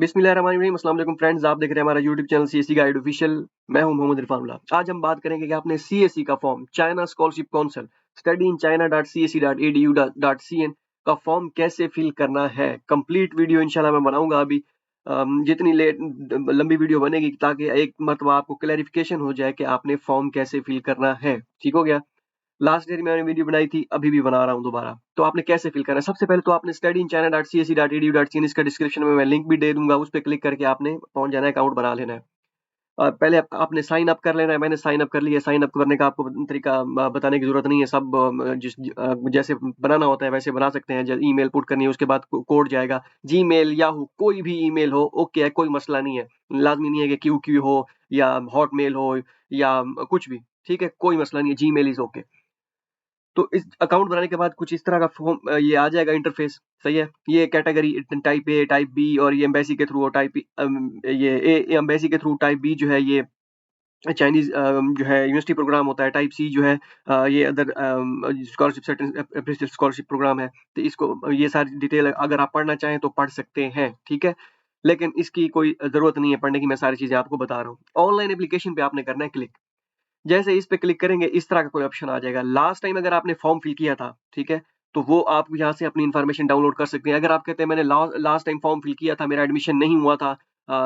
बिस्मिल्लाहिर्रहमानिर्रहीम। अस्सलाम वालेकुम फ्रेंड्स, आप देख रहे हैं हमारा YouTube channel CSC guide official. मैं हूं मोहम्मद इरफान उल्लाह। आज हम बात करेंगे कि आपने सीएससी का form, China scholarship council studyinchina.csc.edu.cn का फॉर्म कैसे फिल करना है। कंप्लीट वीडियो इंशाल्लाह मैं बनाऊंगा अभी। जितनी लंबी वीडियो बनेगी ताकि एक मरतबा आपको क्लैरिफिकेशन हो जाए कि आपने फॉर्म कैसे फिल करना है। ठीक हो गया। लास्ट ईयर मैंने वीडियो बनाई थी, अभी भी बना रहा हूँ दोबारा। तो आपने कैसे फिल करना है? सबसे पहले तो आपने studyinchina.csc.edu.in इसका डिस्क्रिप्शन में मैं लिंक भी दे दूंगा, उस पर क्लिक करके आपने पहुंच जाना है, अकाउंट बना लेना है। पहले आपने साइन अप कर लेना है। मैंने साइन अप कर लिया। साइन अप करने का आपको तरीका बताने की जरूरत नहीं है। सब जैसे बनाना होता है वैसे बना सकते हैं। ईमेल पुट करनी है, उसके बाद कोड जाएगा। जीमेल, याहू, कोई भी ईमेल हो ओके है, कोई मसला नहीं है। लाजमी नहीं है कि क्यू हो या हॉटमेल हो या कुछ भी। ठीक है, कोई मसला नहीं है, जीमेल इज ओके। तो इस अकाउंट बनाने के बाद कुछ इस तरह का फॉर्म ये आ जाएगा इंटरफेस। सही है। ये category type A, type B, और ये एम्बेसी के थ्रू, और टाइप ये ए एम्बेसी के थ्रू, टाइप बी जो है ये चाइनीज जो है यूनिवर्सिटी प्रोग्राम होता है। टाइप सी जो है ये अदर स्कॉलरशिप स्कॉलरशिप प्रोग्राम है। तो इसको ये सारी डिटेल अगर आप पढ़ना चाहें तो पढ़ सकते हैं। ठीक है, लेकिन इसकी कोई जरूरत नहीं है पढ़ने की। मैं सारी चीजें आपको बता रहा हूँ। ऑनलाइन एप्लीकेशन पे आपने करना है क्लिक। जैसे इस पे क्लिक करेंगे इस तरह का कोई ऑप्शन आ जाएगा। लास्ट टाइम अगर आपने फॉर्म फिल किया था, ठीक है, तो वो आप यहाँ से अपनी इन्फॉर्मेशन डाउनलोड कर सकते हैं। अगर आप कहते हैं मैंने लास्ट टाइम फॉर्म फिल किया था, मेरा एडमिशन नहीं हुआ था,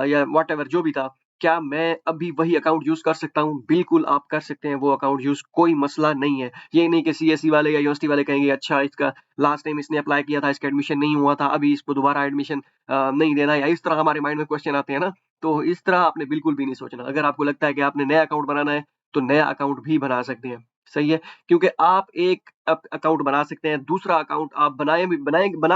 या व्हाटएवर जो भी था, क्या मैं अभी वही अकाउंट यूज कर सकता हूँ? बिल्कुल आप कर सकते हैं वो अकाउंट यूज, कोई मसला नहीं है। ये नहीं कि सीएससी वाले या यूनिवर्सिटी वाले कहेंगे अच्छा इसका लास्ट टाइम इसने अप्लाई किया था, इसका एडमिशन नहीं हुआ था, अभी इसको दोबारा एडमिशन नहीं देना, या इस तरह हमारे माइंड में क्वेश्चन आते हैं ना। तो इस तरह आपने बिल्कुल भी नहीं सोचना। अगर आपको लगता है कि आपने नया अकाउंट बनाना है तो नया अकाउंट भी बना सकते हैं। सही है, क्योंकि आप एक अकाउंट बना सकते हैं, दूसरा अकाउंट आप बना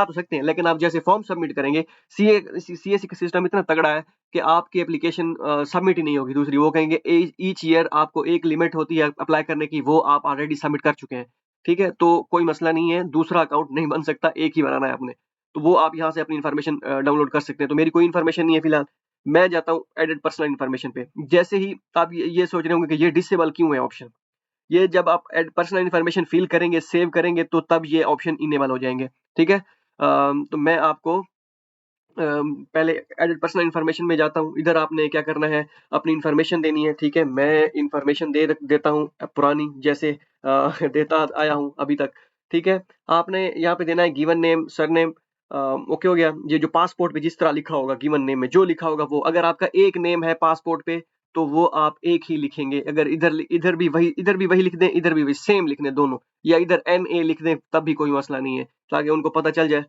तो सकते हैं, लेकिन आप जैसे फॉर्म सबमिट करेंगे, सीएससी का सिस्टम इतना तगड़ा है कि आपकी एप्लीकेशन सबमिट ही नहीं होगी दूसरी। वो कहेंगे ईच ईयर आपको एक लिमिट होती है अप्लाई करने की, वो आप ऑलरेडी सबमिट कर चुके हैं। ठीक है, तो कोई मसला नहीं है, दूसरा अकाउंट नहीं बन सकता, एक ही बनाना है आपने। तो वो आप यहाँ से अपनी इन्फॉर्मेशन डाउनलोड कर सकते हैं। तो मेरी कोई इन्फॉर्मेशन नहीं है फिलहाल। मैं जाता हूँ एडिट पर्सनल इन्फॉर्मेशन पे। जैसे ही आप ये सोच रहे होंगे कि ये डिसेबल क्यों है ऑप्शन, ये जब आप पर्सनल इन्फॉर्मेशन फिल करेंगे, सेव करेंगे, तो तब ये ऑप्शन इनेबल हो जाएंगे। ठीक है, तो मैं आपको पहले एडिट पर्सनल इन्फॉर्मेशन में जाता हूँ। इधर आपने क्या करना है, अपनी इन्फॉर्मेशन देनी है। ठीक है, मैं इन्फॉर्मेशन देता हूँ पुरानी, जैसे देता आया हूँ अभी तक। ठीक है, आपने यहाँ पे देना है गिवन नेम, सरनेम। ओके हो गया। ये जो पासपोर्ट पे जिस तरह लिखा होगा, गिवन नेम में जो लिखा होगा वो, अगर आपका एक नेम है पासपोर्ट पे तो वो आप एक ही लिखेंगे। अगर इधर इधर भी वही लिख दें, इधर भी वही सेम लिख दें दोनों, या इधर NA लिख दें, तब भी कोई मसला नहीं है, ताकि उनको पता चल जाए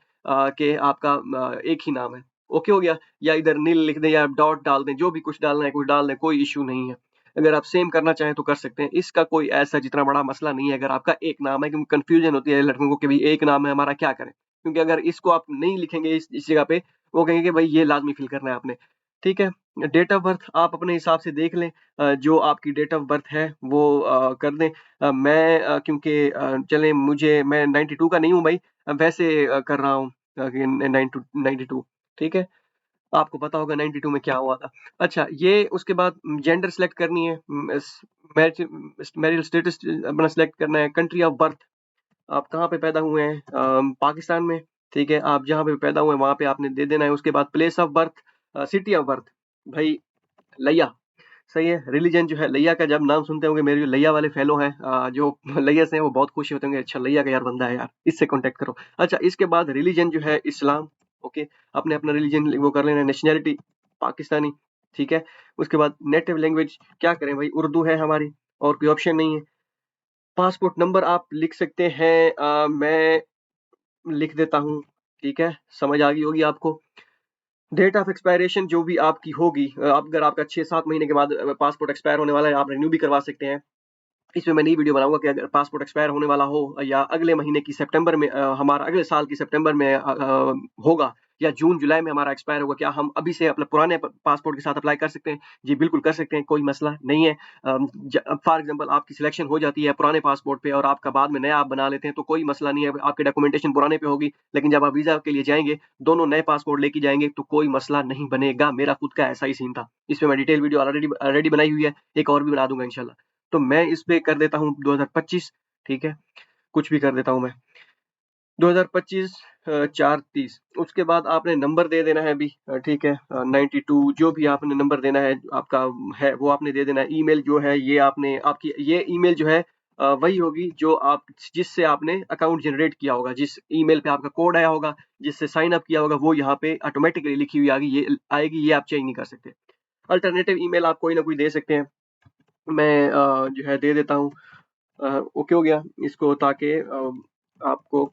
कि आपका एक ही नाम है। ओके हो गया। या इधर नील लिख दें या डॉट डाल दें, जो भी कुछ डालना है कुछ डाल दें, कोई इश्यू नहीं है। अगर आप सेम करना चाहें तो कर सकते हैं, इसका कोई ऐसा जितना बड़ा मसला नहीं है अगर आपका एक नाम है। क्योंकि कंफ्यूजन होती है लड़कों को कि भाई एक नाम है हमारा, क्या करें। क्योंकि अगर इसको आप नहीं लिखेंगे इस जगह पे, वो कहेंगे कि भाई ये लाजमी फिल करना है आपने। ठीक है, डेट ऑफ बर्थ आप अपने हिसाब से देख लें। जो आपकी डेट ऑफ बर्थ है वो कर दें। मैं क्योंकि चलें, मैं 92 का नहीं हूँ भाई, वैसे कर रहा हूँ 92। ठीक है, आपको पता होगा 92 में क्या हुआ था। अच्छा, ये उसके बाद जेंडर सेलेक्ट करनी है, मैरिटल स्टेटस अपना सेलेक्ट करना है। कंट्री ऑफ बर्थ, आप कहाँ पे पैदा हुए हैं, पाकिस्तान में। ठीक है, आप जहाँ पे पैदा हुए हैं वहां पे आपने दे देना है। उसके बाद place of birth, city of birth, भाई लैया। सही है। रिलीजन जो है, लैया का जब नाम सुनते होंगे, मेरे जो लैया वाले फेलो हैं जो लैया से हैं, वो बहुत खुशी होते होंगे, अच्छा लैया का यार बंदा है यार, इससे कांटेक्ट करो। अच्छा, इसके बाद रिलीजन जो है इस्लाम। ओके, आपने अपना रिलीजन वो कर लेना है। नेशनैलिटी पाकिस्तानी। ठीक है, उसके बाद नेटिव लैंग्वेज क्या करें भाई, उर्दू है हमारी, और कोई ऑप्शन नहीं है। पासपोर्ट नंबर आप लिख सकते हैं, मैं लिख देता हूँ। ठीक है, समझ आ गई होगी आपको। डेट ऑफ एक्सपायरेशन जो भी आपकी होगी, अगर आपका 6-7 महीने के बाद पासपोर्ट एक्सपायर होने वाला है, आप रिन्यू भी करवा सकते हैं। इसमें मैं नई वीडियो बनाऊंगा कि अगर पासपोर्ट एक्सपायर होने वाला हो, या अगले महीने की सितंबर में हमारा अगले साल की सितंबर में होगा, या जून जुलाई में हमारा एक्सपायर होगा, क्या हम अभी से अपने पुराने पासपोर्ट के साथ अप्लाई कर सकते हैं? जी बिल्कुल कर सकते हैं, कोई मसला नहीं है। फॉर एग्जांपल आपकी सिलेक्शन हो जाती है पुराने पासपोर्ट पे, और आपका बाद में नया आप बना लेते हैं, तो कोई मसला नहीं है। आपकी डॉक्यूमेंटेशन पुराने पे होगी, लेकिन जब आप वीजा के लिए जाएंगे, दोनों नए पासपोर्ट लेके जाएंगे, तो कोई मसला नहीं बनेगा। मेरा खुद का ऐसा ही सीन था। इसमें मैं डिटेल वीडियो ऑलरेडी बनाई हुई है, एक और भी बना दूंगा इंशाल्लाह। तो मैं इस पे कर देता हूँ 2025। ठीक है, कुछ भी कर देता हूँ मैं 2025। 4:30 उसके बाद आपने नंबर दे देना है अभी, ठीक है, 92 जो भी आपने नंबर देना है आपका है वो आपने दे देना है। ईमेल जो है ये आपने आपकी ये ईमेल जो है वही होगी जो आप जिससे आपने अकाउंट जनरेट किया होगा, जिस ईमेल पे आपका कोड आया होगा, जिससे साइन अप किया होगा, वो यहाँ पे ऑटोमेटिकली लिखी हुई आएगी, ये आप चेंज नहीं कर सकते। अल्टरनेटिव ईमेल आप कोई ना कोई दे सकते हैं। मैं जो है दे देता हूँ। ओके हो गया इसको, ताकि आपको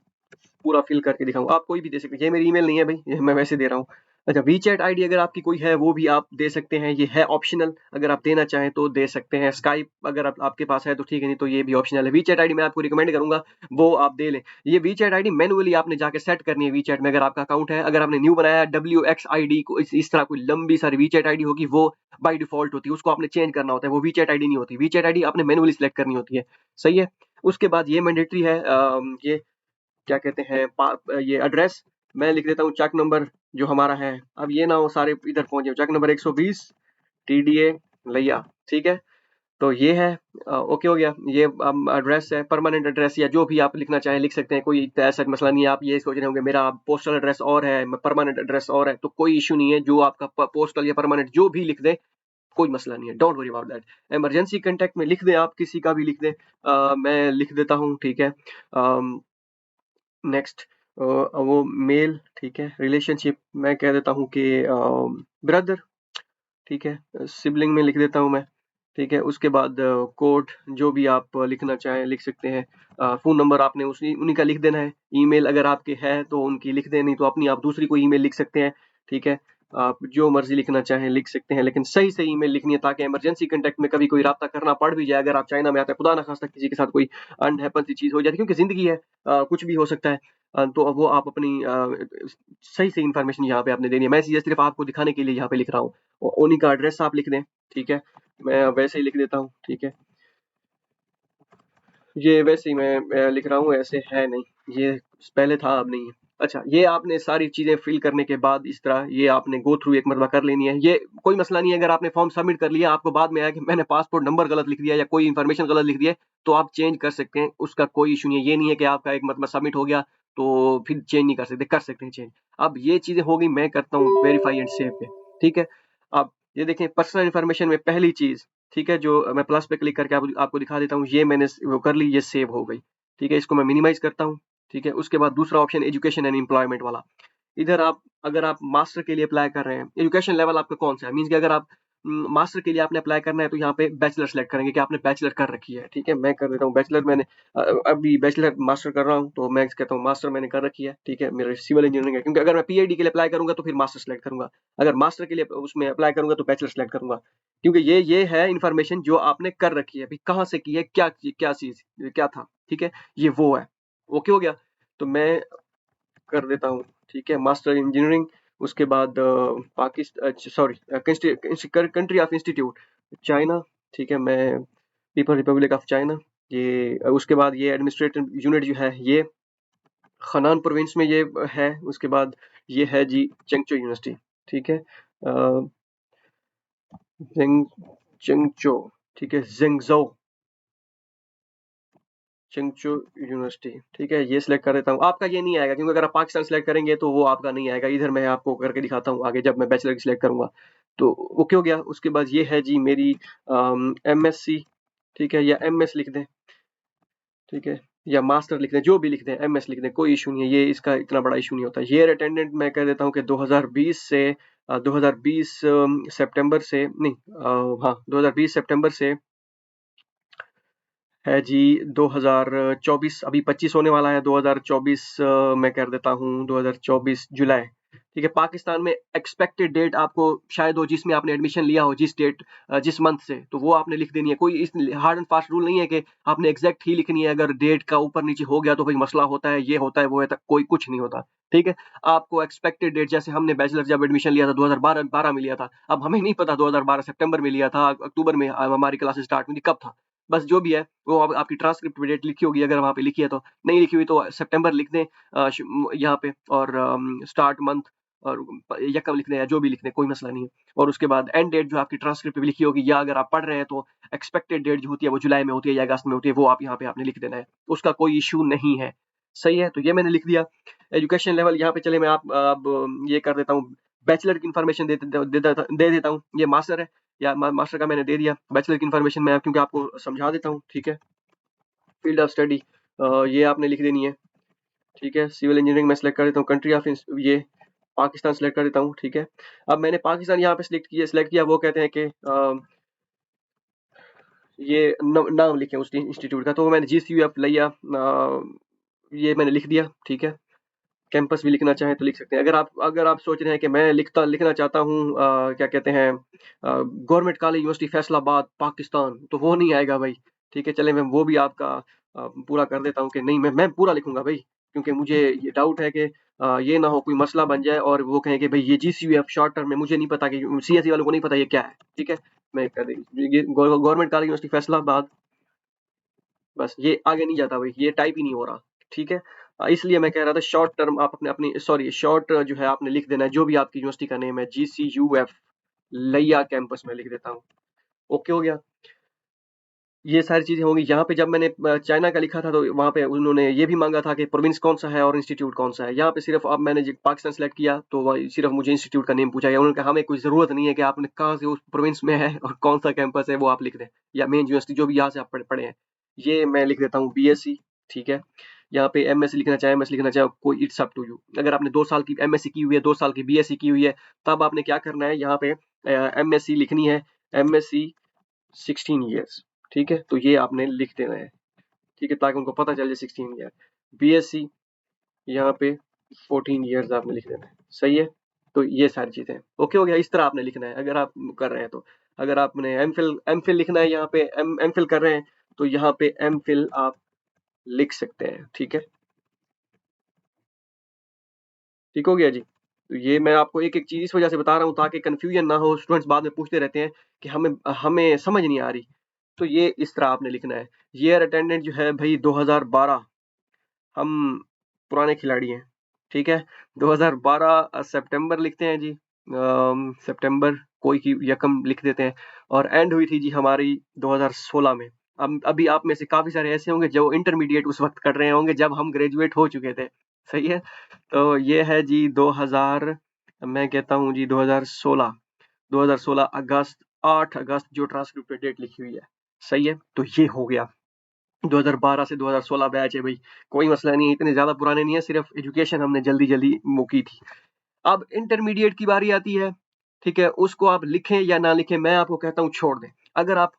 पूरा फिल करके दिखाऊँ। आप कोई भी दे सकते हैं, ये मेरी ईमेल नहीं है भाई, ये मैं वैसे दे रहा हूँ। अच्छा, वीचैट आईडी अगर आपकी कोई है वो भी आप दे सकते हैं, ये है ऑप्शनल, अगर आप देना चाहें तो दे सकते हैं। स्काइप अगर आपके पास है तो ठीक है, नहीं तो ये भी ऑप्शनल है। वीचैट आईडी मैं आपको रिकमेंड करूंगा वो आप दे लें। ये वीचैट आईडी मैनुअली आपने जाके सेट करनी है वीचैट में, अगर आपका अकाउंट है। अगर आपने न्यू बनाया WX ID को इस तरह कोई लंबी सारी वीचैट आईडी होगी, वो बाय डिफॉल्ट होती है, उसको आपने चेंज करना होता है, वो वीचैट आईडी नहीं होती। वीचैट आईडी आपने मैनुअली सिलेक्ट करनी होती है, सही है। उसके बाद ये मैंडेटरी है, ये क्या कहते हैं, ये एड्रेस मैं लिख देता हूँ, चक नंबर जो हमारा है। अब ये ना हो सारे इधर पहुंचे, चक नंबर 120 TDA लिया, ठीक है। तो ये है, ओके हो गया। ये एड्रेस है, परमानेंट एड्रेस या जो भी आप लिखना चाहें लिख सकते हैं, कोई ऐसा मसला नहीं है। आप ये सोच रहे होंगे मेरा पोस्टल एड्रेस और है, परमानेंट एड्रेस और है, तो कोई इशू नहीं है। जो आपका पोस्टल या परमानेंट जो भी लिख दे, कोई मसला नहीं है, don't worry about that. Emergency contact में लिख दें, आप किसी का भी लिख दें, मैं लिख देता हूँ, ठीक है। नेक्स्ट वो मेल, ठीक है। रिलेशनशिप मैं कह देता हूँ कि ब्रदर, ठीक है। सिबलिंग में लिख देता हूँ मैं, ठीक है। उसके बाद कोड जो भी आप लिखना चाहें लिख सकते हैं। फ़ोन नंबर आपने उन्हीं का लिख देना है। ईमेल अगर आपके है तो उनकी लिख दें, नहीं तो अपनी आप दूसरी कोई ईमेल लिख सकते हैं, ठीक है। आप जो मर्जी लिखना चाहें लिख सकते हैं, लेकिन सही सही ईमेल लिखनी है, ताकि इमरजेंसी कांटेक्ट में कभी कोई राब्ता करना पड़ भी जाए। अगर आप चाइना में आते हैं, खुदा ना खास्ता किसी के साथ कोई अनहैपन सी चीज़ हो जाती है, क्योंकि ज़िंदगी है, कुछ भी हो सकता है। तो वो आप अपनी सही सही इन्फॉर्मेशन यहाँ पे आपने देनी है। मैं ये सिर्फ आपको दिखाने के लिए यहाँ पे लिख रहा हूँ। उन्हीं का एड्रेस आप लिख दें, ठीक है। मैं वैसे ही लिख देता हूँ, ठीक है। ये वैसे ही मैं लिख रहा हूँ, ऐसे है नहीं, ये पहले था अब नहीं है। अच्छा, ये आपने सारी चीजें फिल करने के बाद इस तरह ये आपने गो थ्रू एक मरतबा कर लेनी है। ये कोई मसला नहीं है, अगर आपने फॉर्म सबमिट कर लिया, आपको बाद में आया कि मैंने पासपोर्ट नंबर गलत लिख दिया या कोई इन्फॉर्मेशन गलत लिख दी है, तो आप चेंज कर सकते हैं, उसका कोई इशू नहीं है। ये नहीं है कि आपका एक मरतबा सबमिट हो गया तो फिर चेंज नहीं कर सकते हैं चेंज। अब ये चीजें हो गई, मैं करता हूँ वेरीफाई एंड सेव पे, ठीक है। अब ये देखें, पर्सनल इन्फॉर्मेशन में पहली चीज, ठीक है, जो मैं प्लस पे क्लिक करके आपको दिखा देता हूँ, ये मैंने वो कर ली, ये सेव हो गई, ठीक है। इसको मैं मिनिमाइज करता हूँ, ठीक है। उसके बाद दूसरा ऑप्शन एजुकेशन एंड एम्प्लॉयमेंट वाला, इधर आप अगर आप मास्टर के लिए अप्लाई कर रहे हैं, एजुकेशन लेवल आपका कौन सा है, मींस कि अगर आप मास्टर के लिए आपने अप्लाई करना है तो यहाँ पे बैचलर सेलेक्ट करेंगे कि आपने बैचलर कर रखी है, ठीक है। मैं कर देता हूँ बैचलर, मैंने अभी बैचलर मास्टर कर रहा हूँ, तो मैं कहता हूँ मास्टर मैंने कर रखी है, ठीक है। मेरे सिविल इंजीनियरिंग है, क्योंकि अगर मैं PhD के लिए अप्लाई करूंगा तो फिर मास्टर सेलेक्ट करूंगा, अगर मास्टर के लिए उसमें अप्लाई करूंगा तो बैचलर सेलेक्ट करूंगा, क्योंकि ये है इन्फॉर्मेशन जो आपने कर रखी है, अभी कहाँ से की है, क्या चीज क्या था, ठीक है। ये वो है, ओके हो गया। तो मैं कर देता हूँ, ठीक है, मास्टर इंजीनियरिंग। उसके बाद Pakistan, sorry, country of institute China, ठीक है। मैं पीपल रिपब्लिक ऑफ चाइना। ये उसके बाद ये एडमिनिस्ट्रेटिव यूनिट जो है ये खनान प्रोविंस में ये है। उसके बाद ये है जी चेंगचो यूनिवर्सिटी, ठीक है। चेंगचो, ठीक है, जेंगजो चेंगचो यूनिवर्सिटी, ठीक है। ये सिलेक्ट कर देता हूँ, आपका ये नहीं आएगा, क्योंकि अगर आप पाकिस्तान सिलेक्ट करेंगे तो वो आपका नहीं आएगा। इधर मैं आपको करके दिखाता हूँ आगे, जब मैं बैचलर की सिलेक्ट करूंगा तो ओके हो गया। उसके बाद ये है जी मेरी MSc, ठीक है, या MS लिख दें, ठीक है, या मास्टर लिख दें, जो भी लिख दें, MS लिख दें, कोई इशू नहीं है, ये इसका इतना बड़ा इशू नहीं होता। ये अटेंडेंट मैं कह देता हूँ कि 2020 से 2020 सितंबर से नहीं, हाँ 2020 सितंबर से है जी 2024, अभी 25 होने वाला है, 2024 मैं कर देता हूँ 2024 जुलाई, ठीक है। पाकिस्तान में एक्सपेक्टेड डेट आपको शायद हो जिसमें आपने एडमिशन लिया हो, जिस डेट जिस मंथ से, तो वो आपने लिख देनी है। कोई इस हार्ड एंड फास्ट रूल नहीं है कि आपने एग्जैक्ट ही लिखनी है, अगर डेट का ऊपर नीचे हो गया तो भाई मसला होता है, ये होता है वो है, कोई कुछ नहीं होता, ठीक है। आपको एक्सपेक्टेड डेट, जैसे हमने बैचलर जब एडमिशन लिया था 2012 में लिया था, अब हमें नहीं पता 2012 सितंबर में लिया था, अक्टूबर में हमारी क्लासेस स्टार्ट हुई थी, कब था, बस जो भी है वो आपकी ट्रांसक्रिप्ट में डेट लिखी होगी, अगर वहाँ पे लिखी है तो। नहीं लिखी हुई तो सितंबर लिख दें यहाँ पे, और स्टार्ट मंथ और यकम लिख दें, या जो भी लिख दें, कोई मसला नहीं है। और उसके बाद एंड डेट जो आपकी ट्रांसक्रिप्ट में लिखी होगी, या अगर आप पढ़ रहे हैं तो एक्सपेक्टेड डेट जो होती है वो जुलाई में होती है या अगस्त में होती है, वो आप यहाँ पे आपने लिख देना है, उसका कोई इशू नहीं है, सही है, तो ये मैंने लिख दिया। एजुकेशन लेवल यहाँ पे चले मैं आप अब ये कर देता हूँ, बैचलर की इन्फॉर्मेशन दे देता हूँ। ये मास्टर है या मास्टर का मैंने दे दिया। बैचलर की इन्फॉर्मेशन मैं क्योंकि आपको समझा देता हूँ, ठीक है। फील्ड ऑफ स्टडी ये आपने लिख देनी है, ठीक है। सिविल इंजीनियरिंग मैं सेलेक्ट कर देता हूँ। कंट्री ऑफ ये पाकिस्तान सेलेक्ट कर देता हूँ, ठीक है। अब मैंने पाकिस्तान यहाँ पे सेलेक्ट किया। वो कहते हैं कि ये नाम लिखे उस इंस्टीट्यूट का, तो मैंने GCUF लिया। ये मैंने लिख दिया, ठीक है। कैंपस भी लिखना चाहें तो लिख सकते हैं। अगर आप सोच रहे हैं कि मैं लिखना चाहता हूँ क्या कहते हैं government college university Faisalabad Pakistan, तो वो नहीं आएगा भाई, ठीक है। चले मैं वो भी आपका पूरा कर देता हूँ कि नहीं, मैं पूरा लिखूंगा भाई, क्योंकि मुझे ये डाउट है कि ये ना हो कोई मसला बन जाए और वो कहें कि भाई ये GCUF शॉर्ट टर्म में मुझे नहीं पता कि CSE वालों को नहीं पता ये क्या है, ठीक है। मैं कर देंगे गवर्नमेंट कॉलेज यूनिवर्सिटी फैसलाबाद, बस ये आगे नहीं जाता भाई, ये टाइप ही नहीं हो रहा, ठीक है। इसलिए मैं कह रहा था शॉर्ट टर्म आप अपनी सॉरी शॉर्ट जो है आपने लिख देना है, जो भी आपकी यूनिवर्सिटी का नेम है GCUF लिया कैंपस में लिख देता हूँ। ओके हो गया। ये सारी चीजें होंगी। यहाँ पे जब मैंने चाइना का लिखा था तो वहाँ पे उन्होंने ये भी मांगा था कि प्रोविंस कौन सा है और इंस्टीट्यूट कौन सा है। यहाँ पे सिर्फ अब मैंने पाकिस्तान सेलेक्ट किया तो सिर्फ मुझे इंस्टीट्यूट का नेम पूछा गया। उन्होंने कहा हमें कोई जरूरत नहीं है कि आपने कहाँ से उस प्रोविंस में है और कौन सा कैंपस है वो आप लिख दें, या मेन यूनिवर्सिटी जो भी यहाँ से आप पढ़े हैं। ये मैं लिख देता हूँ BSc, ठीक है। यहाँ पे MSc लिखना चाहे MS लिखना चाहे कोई, इट्स अप टू यू। अगर आपने 2 साल की MSc की हुई है, 2 साल की BSc की हुई है, तब आपने क्या करना है, यहाँ पे MSc लिखनी है। MSc 16 ईयर्स, ठीक है। तो ये आपने लिख देना है, ठीक है, ताकि उनको पता चल जाए 16 ईयर। BSc यहाँ पे 14 ईयर्स आपने लिख देना है, सही है। तो ये सारी चीजें ओके हो गया। इस तरह आपने लिखना है अगर आप कर रहे हैं तो। अगर आपने एम फिल लिखना है, यहाँ पे एम फिल कर रहे हैं तो यहाँ पे MPhil आप लिख सकते हैं, ठीक है। ठीक हो गया जी। तो ये मैं आपको एक एक चीज इस वजह से बता रहा हूँ ताकि कंफ्यूजन ना हो। स्टूडेंट्स बाद में पूछते रहते हैं कि हमें हमें समझ नहीं आ रही, तो ये इस तरह आपने लिखना है। ईयर अटेंडेंट जो है भाई 2012, हम पुराने खिलाड़ी हैं, ठीक है। 2012 सितंबर लिखते हैं जी, सितंबर कोई की यकम लिख देते हैं। और एंड हुई थी जी हमारी 2016 में। अब अभी आप में से काफी सारे ऐसे होंगे जो इंटरमीडिएट उस वक्त कर रहे होंगे जब हम ग्रेजुएट हो चुके थे, सही है। तो ये है जी 2000, मैं कहता हूँ जी 2016, 2016 अगस्त, 8 अगस्त जो ट्रांसक्रिप्ट पे डेट लिखी हुई है, सही है। तो ये हो गया 2012 से 2016 बैच है भाई, कोई मसला नहीं है, इतने ज्यादा पुराने नहीं है, सिर्फ एजुकेशन हमने जल्दी जल्दी वो की थी। अब इंटरमीडिएट की बारी आती है, ठीक है। उसको आप लिखें या ना लिखें, मैं आपको कहता हूँ छोड़ दें। अगर आप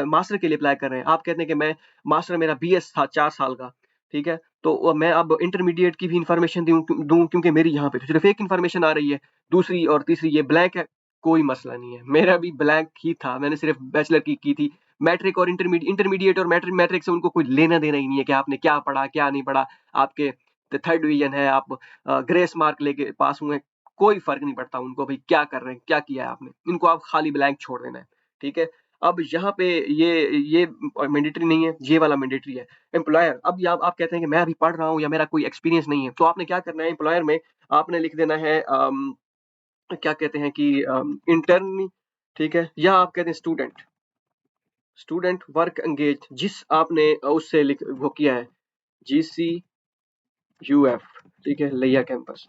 मास्टर के लिए अप्लाई कर रहे हैं, आप कहते हैं कि मैं मास्टर मेरा BS था 4 साल का, ठीक है। तो मैं अब इंटरमीडिएट की भी इंफॉर्मेशन दूं क्योंकि मेरी यहाँ पे तो सिर्फ एक इंफॉर्मेशन आ रही है, दूसरी और तीसरी ये ब्लैंक है। कोई मसला नहीं है, मेरा भी ब्लैंक ही था, मैंने सिर्फ बैचलर की थी। मैट्रिक और इंटरमीडिएट और मैट्रिक से उनको कोई लेना देना ही नहीं है कि आपने क्या पढ़ा क्या नहीं पढ़ा। आपके 3rd डिवीजन है, आप ग्रेस मार्क लेके पास हुए, कोई फर्क नहीं पड़ता उनको भाई क्या कर रहे हैं क्या किया है आपने, इनको आप खाली ब्लैंक छोड़ देना है, ठीक है। अब यहाँ पे ये मैंडेटरी नहीं है, ये वाला मैंडेटरी है। एम्प्लॉयर, अब आप कहते हैं कि मैं अभी पढ़ रहा हूँ या मेरा कोई एक्सपीरियंस नहीं है, तो आपने क्या करना है एम्प्लॉयर में, आपने लिख देना है क्या कहते हैं कि इंटर्न, ठीक है। या आप कहते हैं स्टूडेंट वर्क एंगेज, जिस आपने उससे वो किया है GCUF, ठीक है, लिया कैंपस।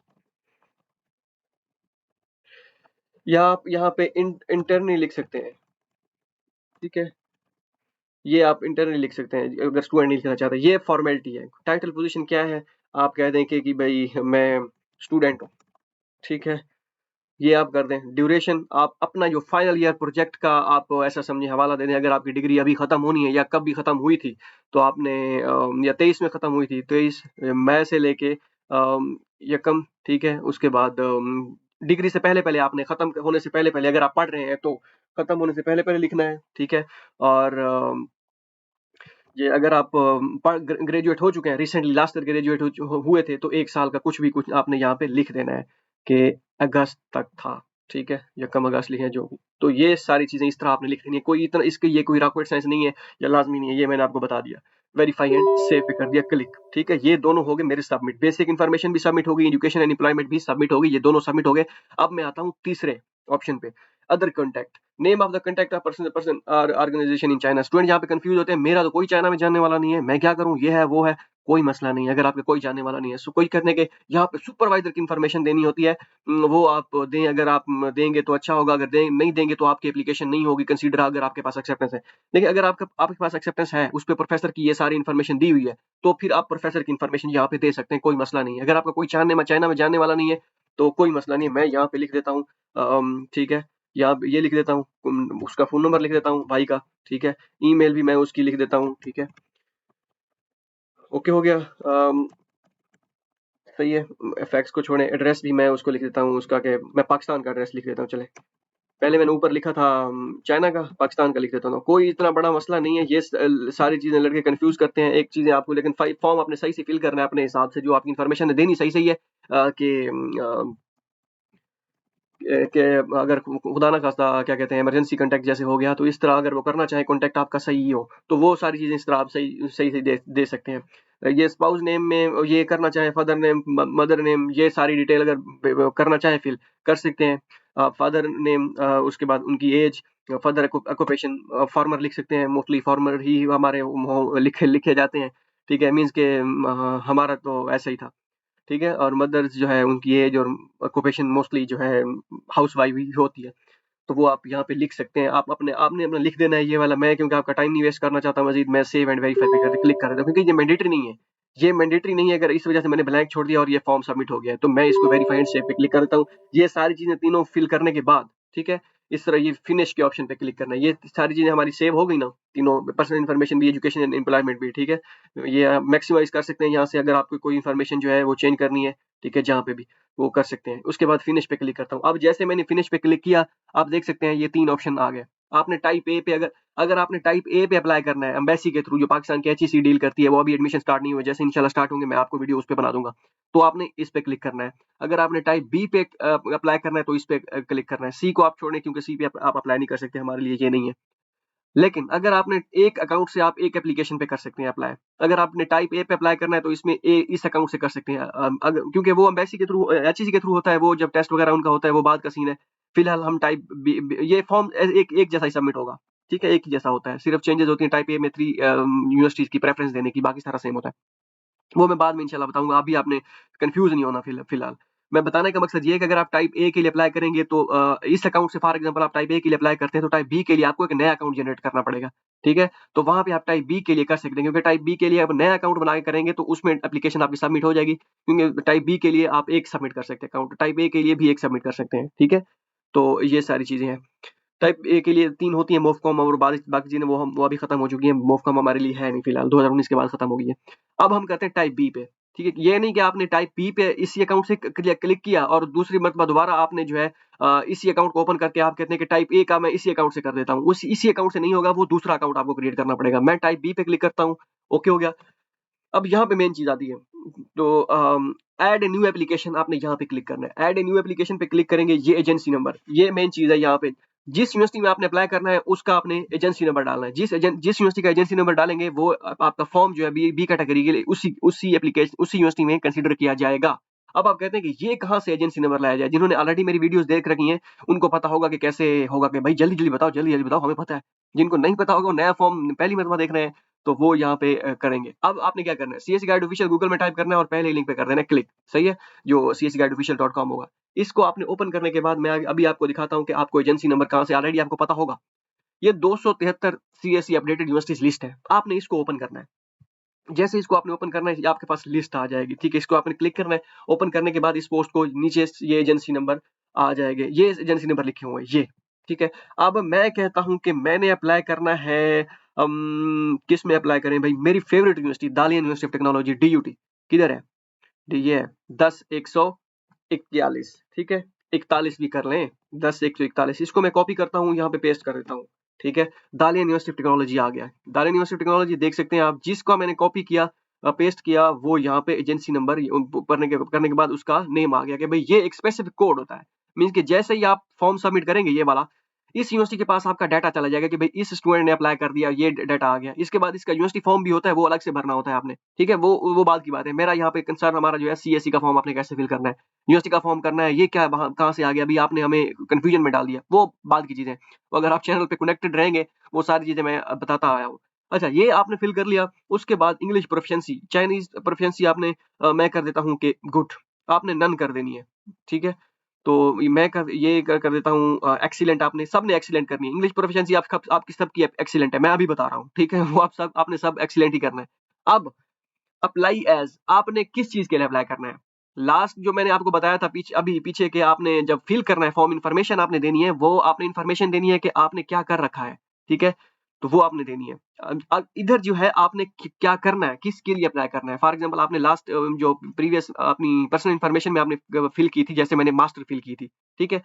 या आप यहाँ पे इंटरनी लिख सकते हैं, ठीक है। ये आप इंटरनी लिख सकते हैं अगर स्टूडेंट नहीं लिखना चाहते, ये फॉर्मेलिटी है। टाइटल पोजीशन क्या है, आप कह दें कि भाई मैं स्टूडेंट हूँ, ठीक है। ये आप कर दें। ड्यूरेशन आप अपना जो फाइनल ईयर प्रोजेक्ट का आप ऐसा समझे हवाला दे दें। अगर आपकी डिग्री अभी खत्म होनी है या कब भी खत्म हुई थी, तो आपने या 23 में खत्म हुई थी, 23 मई से लेके यकम, ठीक है। उसके बाद डिग्री से पहले पहले आपने खत्म होने से पहले पहले अगर आप पढ़ रहे हैं तो खत्म होने से पहले पहले लिखना है, ठीक है। और ये अगर आप ग्रेजुएट हो चुके हैं रिसेंटली, लास्ट ईयर ग्रेजुएट हुए थे, तो 1 साल का कुछ भी कुछ आपने यहाँ पे लिख देना है कि अगस्त तक था, ठीक है, या कम अगस्त लिखे जो भी। तो ये सारी चीजें इस तरह आपने लिख देनी है, कोई इतना इसके ये कोई रॉकेट साइंस नहीं है या लाजमी नहीं है, ये मैंने आपको बता दिया। वेरीफाई एंड सेव पे कर दिया क्लिक, ठीक है। ये दोनों हो गए मेरे सबमिट, बेसिक इन्फॉर्मेशन भी सबमिट हो गई, एजुकेशन एंड एम्प्लॉयमेंट भी सबमिट हो गई, ये दोनों सबमिट हो गए। अब मैं आता हूँ तीसरे ऑप्शन पे, other contact, name of the contact of person और ऑर्गेनाइजेशन इन चाइना। स्टूडेंट यहाँ पे कंफ्यूज होते हैं, मेरा तो कोई चाइना में जानने वाला नहीं है, मैं क्या करूँ, ये है वो है। कोई मसला नहीं है, अगर आपका कोई जानने वाला नहीं है। कोई कहते हैं कि यहाँ पे सुपरवाइज़र की इन्फॉर्मेशन देनी होती है, वो आप दें, अगर आप देंगे तो अच्छा होगा, अगर नहीं देंगे तो आपकी एप्लीकेशन नहीं होगी कंसीडर, अगर आपके पास एक्सेप्टेंस है। देखिए, अगर आपके पास एक्सेप्टेंस है, उस पे प्रोफ़ेसर की ये सारी इन्फॉर्मेशन दी हुई है, तो फिर आप प्रोफ़ेसर की इन्फॉर्मेशन यहाँ पे दे सकते हैं, कोई मसला नहीं है। अगर आपका कोई चाइना में जानने वाला नहीं है, तो कोई मसला नहीं है, मैं यहाँ पे लिख देता हूँ, ठीक है? या ये लिख देता हूँ, उसका फ़ोन नंबर लिख देता हूँ भाई का, ठीक है? ईमेल भी मैं उसकी लिख देता हूँ, ठीक है? ओके हो गया। सही है। फैक्स को छोड़ें, एड्रेस भी मैं उसको लिख देता हूँ उसका, कि मैं पाकिस्तान का एड्रेस लिख देता हूँ, चले। पहले मैंने ऊपर लिखा था चाइना का, पाकिस्तान का लिख देता हूँ। कोई इतना बड़ा मसला नहीं है। ये सारी चीज़ें लड़के कंफ्यूज करते हैं। एक चीज़ है आपको, लेकिन फॉर्म आपने सही से फिल करना है अपने हिसाब से, जो आपकी इन्फॉर्मेशन है देनी सही-सही है, कि कि अगर खुदा ना खास्ता क्या कहते हैं इमरजेंसी कॉन्टैक्ट जैसे हो गया, तो इस तरह अगर वो करना चाहे कॉन्टैक्ट आपका सही हो, तो वो सारी चीज़ें इस तरह आप सही सही से दे सकते हैं। ये स्पाउस नेम में ये करना चाहे, फादर नेम, मदर नेम, ये सारी डिटेल अगर करना चाहे फिल कर सकते हैं। फादर नेम, उसके बाद उनकी एज, फादर ऑक्यूपेशन, फार्मर लिख सकते हैं। मोस्टली फार्मर ही हमारे लिखे लिखे जाते हैं, ठीक है? मीन्स के हमारा तो ऐसा ही था, ठीक है? और मदर्स जो है उनकी एज और ऑक्यूपेशन मोस्टली जो है हाउसवाइफ ही होती है। तो वो आप यहाँ पे लिख सकते हैं। आप आपने अपना लिख देना है ये वाला। मैं क्योंकि आपका टाइम नहीं वेस्ट करना चाहता मज़ीद, मैं सेव एंड वेरीफाई पे क्लिक कर देता हूँ, क्योंकि ये मैंडेटरी नहीं है। ये मैंडेटरी नहीं है, अगर इस वजह से मैंने ब्लैंक छोड़ दिया और ये फॉर्म सबमिट हो गया है, तो मैं इसको वेरीफाई एंड सेव पे क्लिक कर देता हूँ। ये सारी चीज़ें तीनों फिल करने के बाद, ठीक है? इस तरह ये फिनिश के ऑप्शन पे क्लिक करना है। ये सारी चीज़ें हमारी सेव हो गई ना, तीनों, पर्सनल इन्फॉर्मेशन भी, एजुकेशन एंड एम्प्लॉयमेंट भी, ठीक है? ये आप मैक्सिमाइज़ कर सकते हैं यहाँ से, अगर आपको कोई इन्फॉर्मेशन जो है वो चेंज करनी है, ठीक है? जहाँ पे भी वो कर सकते हैं। उसके बाद फिनिश पे क्लिक करता हूँ। अब जैसे मैंने फिनिश पे क्लिक किया, आप देख सकते हैं ये 3 ऑप्शन आ गए। आपने टाइप ए पे, अगर आपने टाइप ए पे अप्लाई करना है एम्बेसी के थ्रू, जो पाकिस्तान की एचईसी डील करती है, वो अभी एडमिशन स्टार्ट नहीं हुए, जैसे इंशाल्लाह स्टार्ट होंगे मैं आपको वीडियो उस पे बना दूंगा, तो आपने इस पे क्लिक करना है। अगर आपने टाइप बी पे अप्लाई करना है, तो इस पे क्लिक करना है। सी को आप छोड़ें, क्योंकि सी पे आप अप्लाई नहीं कर सकते, हमारे लिए ये नहीं है। लेकिन अगर आपने एक अकाउंट से, आप एक एप्लीकेशन पे कर सकते हैं अप्लाई। अगर आपने टाइप ए पे अप्लाई करना है, तो इसमें इस अकाउंट से कर सकते हैं। क्योंकि वो एम्बेसी के थ्रू, एचईसी के थ्रू होता है, वो जब टेस्ट वगैरह उनका होता है, वो बाद का सीन है। फिलहाल हम टाइप ये फॉर्म एक जैसा ही सबमिट होगा, ठीक है? एक ही जैसा होता है, सिर्फ चेंजेस होती है टाइप ए में 3 यूनिवर्सिटीज की प्रेफरेंस देने की, बाकी सारा सेम होता है। वो मैं बाद में इंशाल्लाह बताऊँगा, अभी आपने कन्फ्यूज़ नहीं होना फिलहाल। मैं बताने का मकसद ये है कि अगर आप टाइप ए के लिए अप्लाई करेंगे, तो इस अकाउंट से फॉर एग्ज़ाम्पल आप टाइप ए के लिए अप्लाई करते हैं, तो टाइप बी के लिए आपको एक नया अकाउंट जनरेट करना पड़ेगा, ठीक है? तो वहाँ पे आप टाइप बी के लिए कर सकते हैं, क्योंकि टाइप बी के लिए आप नया अकाउंट बना के करेंगे, तो उसमें एप्लीकेशन आपकी सबमिट हो जाएगी, क्योंकि टाइप बी के लिए आप एक सबमिट कर सकते हैं अकाउंट, टाइप ए के लिए भी एक सबमिट कर सकते हैं, ठीक है? तो ये सारी चीज़ें हैं। टाइप ए के लिए 3 होती हैं, मोफकॉम, और बाकी चीज़ें वो अभी खत्म हो चुकी हैं। मोफकॉम हमारे लिए है नहीं फिलहाल, 2019 के बाद खत्म हो गई है। अब हम करते हैं टाइप बी पे, ठीक है? ये नहीं कि आपने टाइप बी पे इसी अकाउंट से क्लिक किया और दूसरी मर्तबा दोबारा आपने जो है इसी अकाउंट को ओपन करके आप कहते हैं कि टाइप ए का मैं इसी अकाउंट से कर देता हूँ। इसी अकाउंट से नहीं होगा, वो दूसरा अकाउंट आपको क्रिएट करना पड़ेगा। मैं टाइप बी पे क्लिक करता हूँ, ओके हो गया। अब यहाँ पे मेन चीज़ आती है, तो ऐड ए न्यू एप्लीकेशन आपने यहाँ पे क्लिक करना है। ऐड ए न्यू एप्लीकेशन पे क्लिक करेंगे, ये एजेंसी नंबर, ये मेन चीज़ है यहाँ पे। जिस यूनिवर्सिटी में आपने अप्लाई करना है, उसका आपने एजेंसी नंबर डालना है। जिस यूनिवर्सिटी का एजेंसी नंबर डालेंगे, वो आपका फॉर्म जो है बी कैटेगरी के लिए उसी यूनिवर्सिटी में कंसीडर किया जाएगा। अब आप कहते हैं कि ये कहाँ से एजेंसी नंबर लाया जाए? जिन्होंने ऑलरेडी मेरी वीडियोस देख रखी हैं, उनको पता होगा कि कैसे होगा, कि भाई जल्दी जल्दी बताओ, हमें पता है। जिनको नहीं पता होगा, वो नया फॉर्म पहली मर्तबा देख रहे हैं, तो वो यहाँ पे करेंगे। अब आपने क्या करना है, सीएसई गाइड ऑफिशियल गूगल में टाइप करना है और पहले लिंक पे कर देना है क्लिक, सही है? जो csguideofficial.com होगा। इसको आपने ओपन करने के बाद मैं अभी आपको दिखाता हूँ कि आपको एजेंसी नंबर कहाँ से, ऑलरेडी आपको पता होगा। ये 273 सीएसई अपडेटेड यूनिवर्सिटीज लिस्ट है। आपने इसको ओपन करना है। जैसे इसको आपने ओपन करना है, आपके पास लिस्ट आ जाएगी, ठीक है? इसको आपने क्लिक करना है। ओपन करने के बाद इस पोस्ट को नीचे ये एजेंसी नंबर आ जाएंगे, ये एजेंसी नंबर लिखे हुए हैं, ये, ठीक है? अब मैं कहता हूँ कि मैंने अप्लाई करना है, किस में अप्लाई करें भाई? मेरी फेवरेट यूनिवर्सिटी, दालिया यूनिवर्सिटी ऑफ टेक्नोलॉजी, डीयूटी, किधर है? ये है 10-141, ठीक है? 41 भी कर लें, 10-141, इसको मैं कॉपी करता हूँ, यहाँ पे पेस्ट कर देता हूँ, ठीक है? दालिया यूनिवर्सिटी ऑफ टेक्नोलॉजी आ गया है। दालिया यूनिवर्सिटी ऑफ टेक्नोलॉजी देख सकते हैं आप, जिसको मैंने कॉपी किया, पेस्ट किया, वो यहाँ पे एजेंसी नंबर करने के बाद उसका नेम आ गया, कि भाई ये एक स्पेसिफिक कोड होता है। मीन्स कि जैसे ही आप फॉर्म सबमिट करेंगे, ये वाला, इस यूनिवर्सिटी के पास आपका डाटा चला जाएगा कि भाई इस स्टूडेंट ने अप्लाई कर दिया, ये डाटा आ गया। इसके बाद इसका यूनिवर्सिटी फॉर्म भी होता है, वो अलग से भरना होता है आपने, ठीक है? वो बात की बात है। मेरा यहाँ पे कंसर्न हमारा जो है, सीएससी का फॉर्म आपने कैसे फिल करना है, यूनिवर्सिटी का फॉर्म करना है, ये क्या वहाँ कहाँ से आ गया, अभी आपने हमें कंफ्यूजन में डाल दिया, वो बात की चीज़ें। तो अगर आप चैनल पे कनेक्टेड रहेंगे, वो सारी चीज़ें मैं बताता आया हूँ। अच्छा, ये आपने फिल कर लिया। उसके बाद इंग्लिश प्रोफिशिएंसी, चाइनीज़ प्रोफिशिएंसी आपने मैं कर देता हूँ कि गुड, आपने नन कर देनी है, ठीक है? तो मैं कर देता हूँ एक्सीलेंट, आपने सबने एक्सीलेंट करनी है। इंग्लिश प्रोफिशिएंसी आपकी सबकी एक्सीलेंट है, मैं अभी बता रहा हूँ, ठीक है? वो आपने सब एक्सीलेंट ही करना है। अब अप्लाई एज़, आपने किस चीज़ के लिए अप्लाई करना है? लास्ट जो मैंने आपको बताया था पीछे कि आपने जब फिल करना है फॉर्म, इन्फॉर्मेशन आपने देनी है, वो आपने इन्फॉर्मेशन देनी है कि आपने क्या कर रखा है, ठीक है? तो वो आपने देनी है। अब इधर जो है आपने क्या करना है, किसके लिए अप्लाई करना है? फॉर एग्ज़ाम्पल आपने लास्ट जो प्रीवियस अपनी पर्सनल इन्फॉर्मेशन में आपने फिल की थी, जैसे मैंने मास्टर फिल की थी, ठीक है?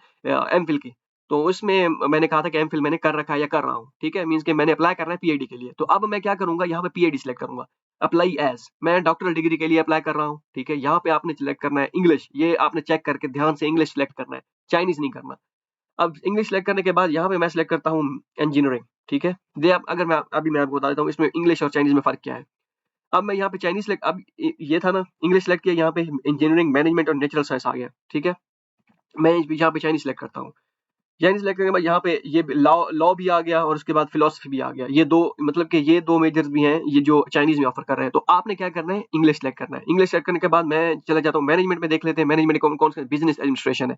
एमफिल की। तो उसमें मैंने कहा था कि एमफिल मैंने कर रखा है या कर रहा हूँ, ठीक है? मीन्स कि मैंने अप्लाई करना है पीएचडी के लिए। तो अब मैं क्या करूँगा, यहाँ पे पीएचडी सिलेक्ट करूँगा। अप्लाई एज़, मैं डॉक्टरल डिग्री के लिए अप्लाई कर रहा हूँ, ठीक है? यहाँ पे आपने सिलेक्ट करना है इंग्लिश, ये आपने चेक करके ध्यान से इंग्लिश सिलेक्ट करना है, चाइनीज़ नहीं करना। अब इंग्लिश सिलेक्ट करने के बाद यहाँ पे मैं सिलेक्ट करता हूँ इंजीनियरिंग, ठीक है? अब अगर मैं आपको बता देता हूँ इसमें इंग्लिश और चाइनीज़ में फ़र्क क्या है। अब मैं यहाँ पे चाइनीज़ सिलेक्ट, अब ये था ना, इंग्लिश सिलेक्ट किया, यहाँ पे इंजीनियरिंग, मैनेजमेंट और नेचुरल साइंस आ गया, ठीक है? मैं यहाँ पे चाइनीज़ सिलेक्ट करता हूँ। चाइनीज़ सिलेक्ट करने के बाद यहाँ पे ये लॉ लॉ भी आ गया और उसके बाद फिलॉसफी भी आ गया। ये 2 मतलब कि ये 2 मेजर्स भी हैं, ये जो चाइनीज़ में ऑफ़र कर रहे हैं। तो आपने क्या करना है, इंग्लिश सिलेक्ट करना है। इंग्लिश सिलेक्ट करने के बाद मैं चला जाता हूँ मैनेजमेंट में, देख लेते हैं मैनेजमेंट में कौन-कौन से, बिज़नेस एडमिनिस्ट्रेशन है।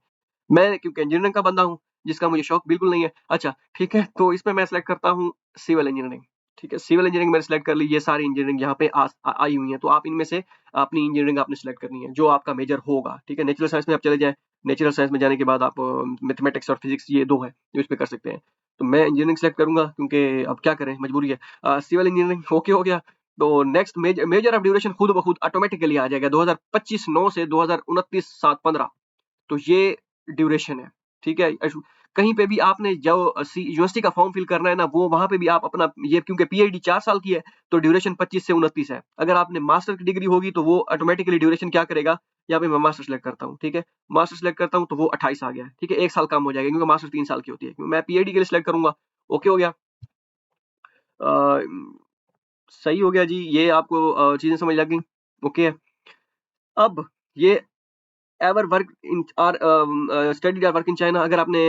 मैं क्योंकि इंजीनियरिंग का बंदा हूँ, जिसका मुझे शौक बिल्कुल नहीं है। अच्छा, ठीक है, तो इसमें मैं सिलेक्ट करता हूँ सिविल इंजीनियरिंग, ठीक है? सिविल इंजीनियरिंग मैंने सिलेक्ट कर ली, ये सारी इंजीनियरिंग यहाँ पे आई हुई हैं, तो आप इनमें से अपनी इंजीनियरिंग आपने सिलेक्ट करनी है, जो आपका मेजर होगा, ठीक है? नेचुरल साइंस में आप चले जाएँ, नेचुरल साइंस में जाने के बाद आप मैथमेटिक्स और फिज़िक्स, ये 2 हैं, जो इसमें कर सकते हैं। तो मैं इंजीनियरिंग सिलेक्ट करूँगा क्योंकि अब क्या करें, मजबूरी है। सिविल इंजीनियरिंग ओके हो गया, तो नेक्स्ट मेजर ऑफ ड्यूरेशन खुद ब खुद ऑटोमैटिकली आ जाएगा, 2025 9 से 2029 7 15, तो ये ड्यूरेशन है, ठीक है? कहीं पे भी आपने जो यूनिवर्सिटी का फॉर्म फिल करना है ना, वो वहाँ पे भी आप अपना ये, क्योंकि पीएचडी 4 साल की है, तो ड्यूरेशन 25 से 29 है। अगर आपने मास्टर की डिग्री होगी तो वो ऑटोमैटिकली ड्यूरेशन क्या करेगा, यहाँ पे मैं मास्टर सेलेक्ट करता हूँ, ठीक है? मास्टर सेलेक्ट करता हूँ तो वो 28 आ गया, ठीक है? 1 साल कम हो जाएगा क्योंकि मास्टर 3 साल की होती है। मैं पीएचडी के लिए सिलेक्ट करूँगा, ओके हो गया। अ, सही हो गया जी, ये आपको चीज़ें समझ लग गई, ओके है। अब ये एवर वर्क इन स्टडीड और वर्क इन चाइना, अगर आपने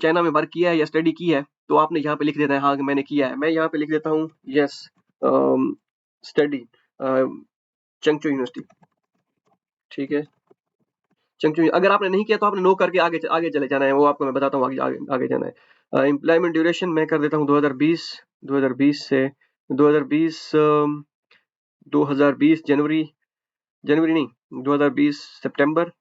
चाइना में वर्क किया है या स्टडी की है, तो आपने यहाँ पे लिख देना है हाँ कि मैंने किया है। मैं यहाँ पे लिख देता हूँ यस, स्टडी चंगचू यूनिवर्सिटी, ठीक है? चंगचू, अगर आपने नहीं किया तो आपने नो करके आगे चले जाना है, वो आपको मैं बताता हूँ, आगे आगे आगे जाना है। एम्प्लॉयमेंट ड्यूरेशन मैं कर देता हूँ 2020 से 2020 2020 जनवरी, जनवरी नहीं, 2020 सितंबर,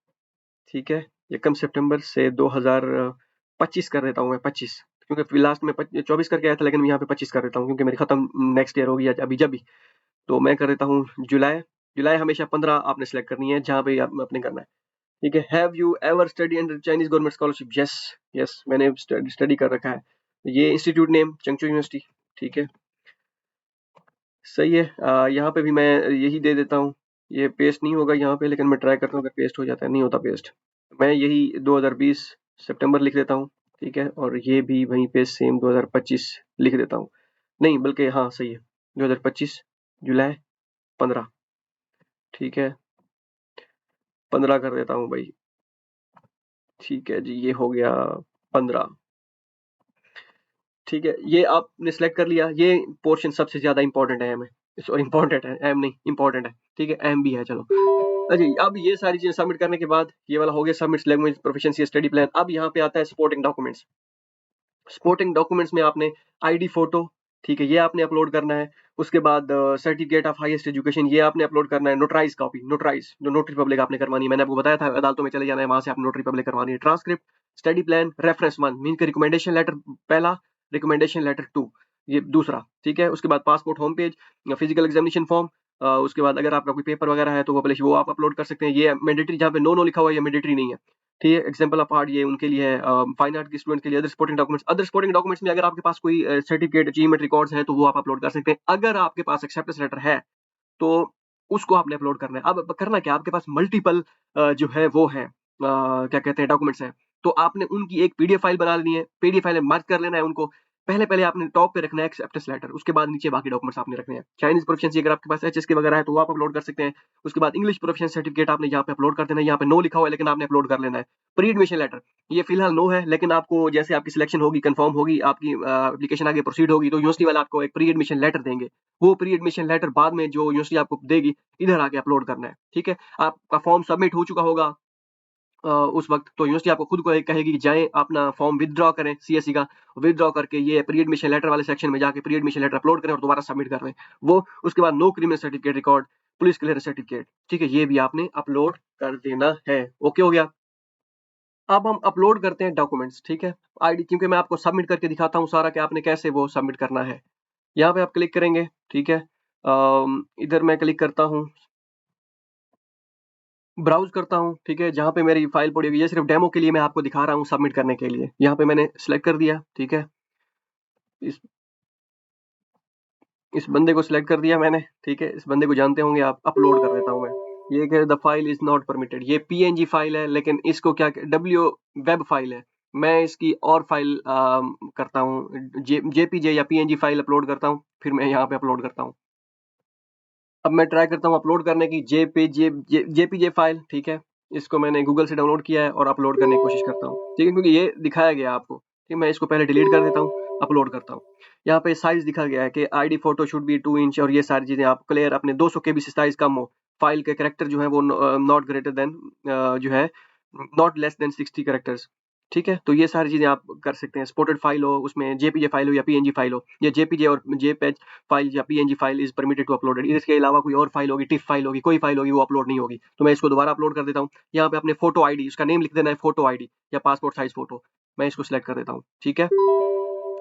ठीक है? या कम सितंबर से 2025 कर देता हूँ मैं, 25, क्योंकि फिर लास्ट में 24 करके आया था, लेकिन मैं यहाँ पे 25 कर देता हूँ क्योंकि मेरी खत्म नेक्स्ट ईयर होगी अभी जब भी। तो मैं कर देता हूँ जुलाई, जुलाई हमेशा 15 आपने सेलेक्ट करनी है जहाँ पे आप अपने करना है, ठीक है? Have you ever study under Chinese government scholarship? Yes, yes मैंने स्टडी कर रखा है। ये इंस्टीट्यूट नेम चंगचू यूनिवर्सिटी, ठीक है? सही है। यहाँ पे भी मैं यही दे देता हूँ, ये पेस्ट नहीं होगा यहाँ पे, लेकिन मैं ट्राई करता हूँ अगर पेस्ट हो जाता है, नहीं होता पेस्ट। मैं यही 2020 सितंबर लिख देता हूँ, ठीक है? और ये भी वहीं पे सेम 2025 लिख देता हूँ, नहीं बल्कि हाँ सही है, 2025 जुलाई 15, ठीक है? 15 कर देता हूँ भाई, ठीक है जी, ये हो गया 15, ठीक है? ये आपने सेलेक्ट कर लिया, ये पोर्शन सबसे ज्यादा इंपॉर्टेंट है, हमें सॉरी इंपॉर्टेंट है, एम नहीं इंपॉर्टेंट है, ठीक है? एम भी है, चलो। अच्छा, अब ये सारी चीजें सबमिट करने के बाद ये वाला हो गया submit language proficiency study plan. अब यहाँ पे आता है सपोर्टिंग डॉक्यूमेंट्स। सपोर्टिंग डॉक्यूमेंट्स में आपने आईडी फोटो, ठीक है, ये आपने अपलोड करना है। उसके बाद सर्टिफिकेट ऑफ हाईएस्ट एजुकेशन, ये आपने अपलोड करना है। नोटराइज कॉपी, नोटराइज जो नोटरी पब्लिक आपने करवानी है, मैंने आपको बताया था अदालतों में चले जाना है, वहां से आपने नोटरी पब्लिक करवानी है। Transcript, study plan, reference 1 mean recommendation letter पहला, रिकमेंडेशन लेटर 2 ये दूसरा, ठीक है? उसके बाद passport home page, physical examination form, उसके बाद अगर आपका कोई पेपर वगैरह है तो वो आप अपलोड कर सकते हैं। ये मैंडेटरी, जहाँ पे नो नो लिखा हुआ है ये मैंडेटरी नहीं है, ठीक है? एग्जाम्पल ऑफ आर्ट ये उनके लिए है, फाइन आर्ट के स्टूडेंट के लिए। अदर सपोर्टिंग डॉक्यूमेंट्स में अगर आपके पास कोई सर्टिफिकेट, अचीवमेंट रिकॉर्ड्स हैं तो वो आप अपलोड कर सकते हैं। अगर आपके पास एक्सेप्टेंस लेटर है तो उसको आपने अपलोड करना है। अब करना क्या, आपके पास मल्टीपल जो है वो है, क्या कहते हैं, डॉक्यूमेंट्स हैं, तो आपने उनकी एक पीडीएफ फाइल बना लेनी है, पीडीएफ फाइल में मर्ज कर लेना है उनको, पहले आपने टॉप पे रखना है एक्सेप्टेंस लेटर, उसके बाद नीचे बाकी डॉक्यूमेंट्स आपने रखने हैं। चाइनीज प्रोफिशिएंसी अगर आपके पास एचएसके वगैरह है तो वो आप अपलोड कर सकते हैं। उसके बाद इंग्लिश प्रोफिशिएंसी सर्टिफिकेट आपने यहाँ पे अपलोड कर देना है। यहाँ पे नो लिखा हुआ है लेकिन आपने अपलोड कर लेना है। प्री एडमिशन लेटर, ये फिलहाल नो है, लेकिन आपको जैसे आपकी सिलेक्शन होगी, कंफर्म होगी, आपकी एप्लीकेशन आगे प्रोसीड होगी तो यूनिवर्सिटी वाले आपको एक प्री एडमिशन लेटर देंगे। वो प्री एडमिशन लेटर बाद में जो यूनिवर्सिटी आपको देगी, इधर आके अपलोड करना है। ठीक है, आपका फॉर्म सबमिट हो चुका होगा उस वक्त, तो यूनिवर्सिटी आपको खुद को कहेगी कि जाएं अपना फॉर्म विदड्रॉ करें सीएससी का, विदड्रॉ करके ये प्री एडमिशन लेटर वाले सेक्शन में जाके प्री एडमिशन लेटर अपलोड करें और दोबारा सबमिट कर दें वो। उसके बाद no criminal certificate record, police clearance certificate, ठीक है, ये भी आपने अपलोड कर देना है। ओके हो गया। अब हम अपलोड करते हैं डॉक्यूमेंट्स। ठीक है, आईडी, क्योंकि मैं आपको सबमिट करके दिखाता हूँ सारा कि आपने कैसे वो सबमिट करना है। यहाँ पे आप क्लिक करेंगे। ठीक है, इधर मैं क्लिक करता हूँ, ब्राउज़ करता हूँ। ठीक है, जहाँ पे मेरी फाइल पड़ी होगी, ये सिर्फ डेमो के लिए मैं आपको दिखा रहा हूँ सबमिट करने के लिए। यहाँ पे मैंने सिलेक्ट कर दिया। ठीक है, इस इस बंदे को सिलेक्ट कर दिया मैंने। ठीक है, इस बंदे को जानते होंगे आप। अपलोड कर देता हूँ मैं। ये कह the file is not permitted, ये पीएनजी फाइल है, लेकिन इसको क्या डब्ल्यू वेब फाइल है। मैं इसकी और फाइल करता हूँ, जेपीजे या पीएनजी फाइल अपलोड करता हूँ, फिर मैं यहाँ पे अपलोड करता हूँ। अब मैं ट्राई करता हूँ अपलोड करने की जेपीजे फाइल। ठीक है, इसको मैंने गूगल से डाउनलोड किया है और अपलोड करने की कोशिश करता हूँ। ठीक है, क्योंकि ये दिखाया गया आपको। ठीक, मैं इसको पहले डिलीट कर देता हूँ, अपलोड करता हूँ। यहाँ पे साइज दिखा गया है कि ID photo should be 2 inch, और ये सारी चीजें आप क्लियर अपने 200 केबी से साइज कम हो, फाइल के कैरेक्टर जो है वो नॉट ग्रेटर देन जो है नॉट लेस देन 60 कैरेक्टर्स। ठीक है, तो ये सारी चीजें आप कर सकते हैं। एक्सपोर्टेड फाइल हो, उसमें जेपीजे फाइल हो या पीएनजी फाइल हो, या जेपीजे और जेपेज फाइल या PNG file is permitted to uploaded. इसके अलावा कोई और फाइल होगी, टिफ फाइल होगी, कोई फाइल होगी, वो अपलोड नहीं होगी। तो मैं इसको दोबारा अपलोड कर देता हूँ। यहाँ पे अपने फोटो आईडी, उसका नेम लिख देना है फोटो आईडी या पासपोर्ट साइज फोटो। मैं इसको सिलेक्ट कर देता हूँ। ठीक है,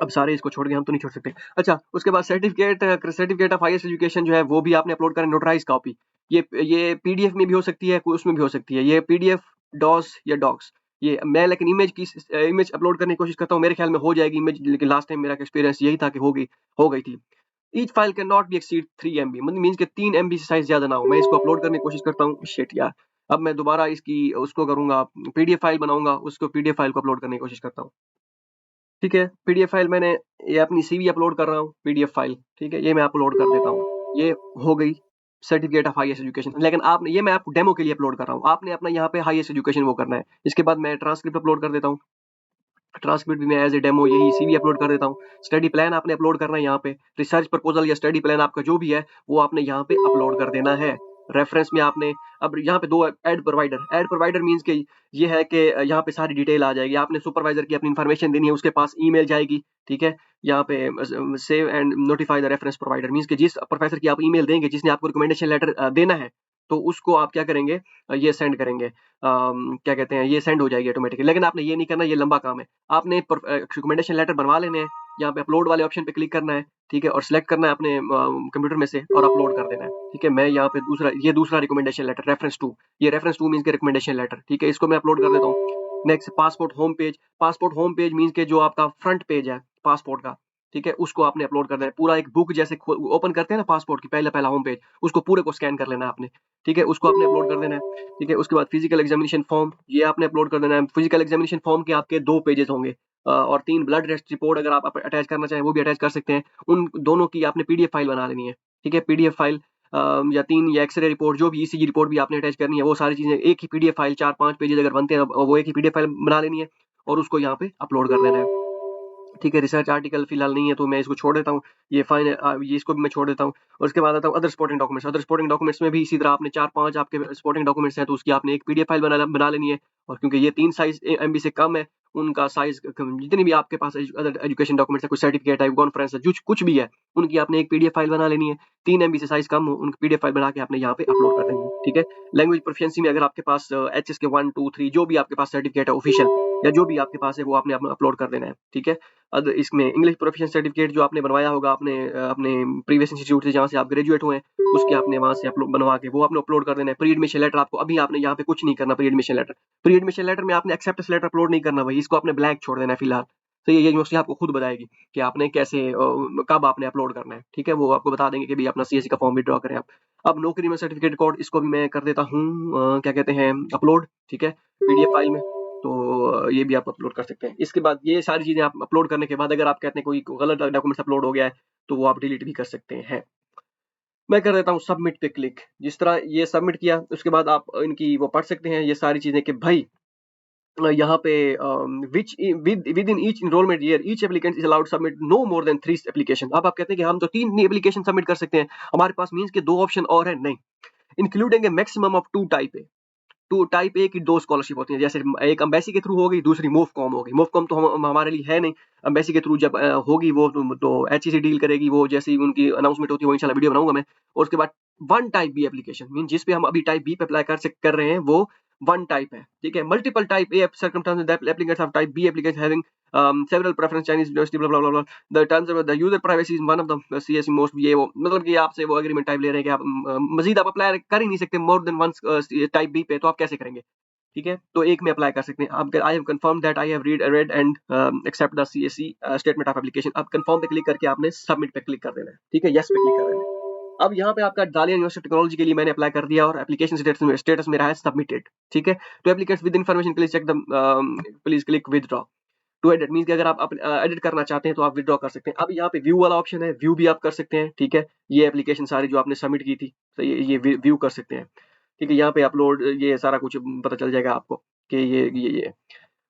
अब सारे इसको छोड़ के हम तो नहीं छोड़ सकते। अच्छा, उसके बाद सर्टिफिकेट ऑफ हाईएस्ट एजुकेशन जो है वो भी आपने अपलोड करना, नोटराइज कॉपी। ये पीडीएफ में भी हो सकती है, उसमें भी हो सकती है। ये पीडीएफ, डॉस या डॉक्स, ये मैं लेकिन इमेज अपलोड करने की कोशिश करता हूँ। मेरे ख्याल में हो जाएगी इमेज, लेकिन लास्ट टाइम मेरा एक्सपीरियंस यही था कि हो गई थी। Each file can not be exceed 3 MB, मतलब मीन्स के 3 MB से साइज ज्यादा ना हो। मैं इसको अपलोड करने की कोशिश करता हूँ। शिट यार, अब मैं दोबारा इसकी उसको करूंगा, पीडीएफ फाइल बनाऊंगा, उसको पीडीएफ फाइल को अपलोड करने की कोशिश करता हूँ। ठीक है, पीडीएफ फाइल मैंने ये अपनी सीवी अपलोड कर रहा हूँ, पीडीएफ फाइल। ठीक है, ये मैं अपलोड कर देता हूँ। ये हो गई सर्टिफिकेट ऑफ हाईएस्ट एजुकेशन, लेकिन आपने, ये मैं आपको डेमो के लिए अपलोड कर रहा हूँ, आपने अपना यहाँ पे हाईएस्ट एजुकेशन वो करना है। इसके बाद मैं ट्रांसक्रिप्ट अपलोड कर देता हूँ। ट्रांसक्रिप्ट भी मैं एज ए डेमो यही सीवी अपलोड कर देता हूँ। स्टडी प्लान आपने अपलोड करना है यहाँ पे। रिसर्च प्रपोजल या स्टडी प्लान आपका जो भी है वो आपने यहाँ पे अपलोड कर देना है। रेफरेंस में आपने, अब यहाँ पे दो ऐड प्रोवाइडर मींस के ये है कि यहाँ पे सारी डिटेल आ जाएगी। आपने सुपरवाइजर की अपनी इन्फॉर्मेशन देनी है, उसके पास ईमेल जाएगी। ठीक है, यहाँ पे save and notify the reference provider means के जिस प्रोफेसर की आप ईमेल देंगे, जिसने आपको रिकमेंडेशन लेटर देना है, तो उसको आप क्या करेंगे, ये सेंड करेंगे। क्या कहते हैं, ये सेंड हो जाएगी ऑटोमेटिकली। लेकिन आपने ये नहीं करना, ये लंबा काम है। आपने रिकमेंडेशन लेटर बनवा लेने हैं। यहाँ पे अपलोड वाले ऑप्शन पे क्लिक करना है। ठीक है, और सिलेक्ट करना है अपने कंप्यूटर में से और अपलोड कर देना है। ठीक है, मैं यहाँ पे दूसरा recommendation letter reference two means के रिकमेंडेशन लेटर। ठीक है, इसको मैं अपलोड कर देता हूँ। Next, passport home page means के जो आपका फ्रंट पेज है पासपोर्ट का। ठीक है, उसको आपने अपलोड कर देना है। पूरा एक बुक जैसे ओपन करते हैं ना पासपोर्ट की, पहला होम पेज, उसको पूरे को स्कैन कर लेना है आपने। ठीक है, उसको आपने अपलोड कर देना है। ठीक है, उसके बाद फिजिकल एग्जामिनेशन फॉर्म, ये आपने अपलोड कर देना है। फिजिकल एग्जामिनेशन फॉर्म के आपके 2 पेजेस होंगे, और 3 ब्लड टेस्ट रिपोर्ट अगर आप अटैच करना चाहें वो भी अटैच कर सकते हैं। उन दोनों की आपने पीडीएफ फाइल बना लेनी है। ठीक है, पीडीएफ फाइल या 3 या एक्सरे रिपोर्ट, जो भी ईसीजी रिपोर्ट भी आपने अटैच करनी है, वो सारी चीजें एक ही पीडीएफ फाइल, 4-5 पेजेस अगर बनते हैं, वो एक ही पीडीएफ फाइल बना लेनी है और उसको यहाँ पे अपलोड कर देना है। ठीक है, रिसर्च आर्टिकल फिलहाल नहीं है तो मैं इसको छोड़ देता हूँ। ये इसको भी मैं छोड़ देता हूँ। और उसके बाद आता हूँ अदर सपोर्टिंग डॉक्यूमेंट्स में भी इसी तरह आपने 4-5 आपके सपोर्टिंग डॉक्यूमेंट्स हैं, तो उसकी आपने एक पीडीएफ फाइल बना लेनी है। और क्योंकि ये 3 साइज एमबी से कम है, उनका साइज, जितनी भी आपके पास अदर एजुकेशन डॉक्यूमेंट्स है, कोई सर्टिफिकेट है, कॉन्फ्रेंस है, कुछ भी है, उनकी आपने एक पीडीएफ फाइल बना लेनी है। 3 MB से साइज कम हो, उनकी पीडीएफ फाइल बना के आपने यहाँ पे अपलोड कर देनी है। ठीक है, लैंग्वेज प्रोफिशिएंसी में अगर आपके पास HSK 1, 2, 3 जो भी आपके पास सर्टिफिकेट है ऑफिशियल, या जो भी आपके पास है, वो आपने अपलोड कर देना है। ठीक है, इसमें इंग्लिश प्रोफिशिएंसी सर्टिफिकेट जो आपने बनवाया होगा अपने प्रीवियस इंस्टीट्यूट से जहाँ से आप ग्रेजुएट हुए हैं, उसके आपने वहाँ से अपलोड बनवा के वो आपने अपलोड कर देना है। प्री एडमिशन लेटर आपको अभी आपने यहाँ पे कुछ नहीं करना। प्री एडमिशन लेटर में आपने एक्सेप्टेंस लेटर अपलोड नहीं करना भाई, इसको आपने ब्लैंक छोड़ देना है फिलहाल। तो ये यूनिवर्सिटी आपको खुद बताएगी कि आपने कैसे कब आपने अपलोड करना है। ठीक है, वो आपको बता देंगे कि भाई अपना सीएससी का फॉर्म विड्रॉ करें आप। अब नौकरी में सर्टिफिकेट कोड, इसको भी मैं कर देता हूँ क्या कहते हैं, अपलोड। ठीक है, पीडीएफ फाइल में। तो ये भी आप अपलोड कर सकते हैं। इसके बाद ये सारी चीज़ें आप अपलोड करने के बाद अगर आप कहते हैं कोई गलत डॉक्यूमेंट्स अपलोड हो गया है, तो वो आप डिलीट भी कर सकते हैं। मैं कर देता हूँ सबमिट पे क्लिक। जिस तरह ये सबमिट किया, उसके बाद आप इनकी वो पढ़ सकते हैं ये सारी चीज़ें कि भाई यहाँ पे which within each enrolment year each applicant is allowed submit no more than 3 application. अब आप कहते हैं कि हम तो 3 एप्लीकेशन सबमिट कर सकते हैं, हमारे पास मीन्स के 2 ऑप्शन और हैं, नहीं। Including a maximum of 2 type A. Two type A की 2 स्कॉलरशिप होती हैं, जैसे एक एम्बेसी के थ्रू होगी, दूसरी मूवकॉम होगी। मूवकॉम तो हमारे लिए है नहीं, एम्बेसी के थ्रू जब होगी वो तो एचईसी डील करेगी, वो जैसे ही उनकी अनाउंसमेंट होती है वो इंशाल्लाह वीडियो बनाऊंगा मैं। और उसके बाद one type B application mean जिस पे हम अभी टाइप बी पे अप्लाई कर रहे हैं वो वन टाइप है, ठीक है। Multiple type A circumstances that applicants of type B application having several preference Chinese university blah blah blah the terms of the user privacy is one of the CSC most, ये वो मतलब कि आपसे वो agreement type ले रहे हैं कि आप मजीद आप अप्लाई कर ही नहीं सकते more than one type B पे, तो आप कैसे करेंगे, ठीक है। तो एक में अप्लाई कर सकते हैं आप। I have confirm that I have read and accept the CSC statement of application. अब कंफर्म पे क्लिक करके आपने सबमिट पे क्लिक कर देना है, ठीक है, यस पे क्लिक कर देना है। अब यहाँ पे आपका डालिया यूनिवर्सिटी टेक्नोलॉजी के लिए मैंने अप्लाई कर दिया और एप्लीकेशन स्टेटस मेरा है सबमिटेड, ठीक है। तो applicants with information please check the please click withdraw to edit. Means कि अगर आप एडिट करना चाहते हैं तो आप विदड्रॉ कर सकते हैं। अब यहाँ पे व्यू वाला ऑप्शन है, व्यू भी आप कर सकते हैं, ठीक है। ये एप्लीकेशन सारी जो आपने सबमिट की थी, तो ये व्यू कर सकते हैं, ठीक है। यहाँ पे अपलोड ये सारा कुछ पता चल जाएगा आपको कि ये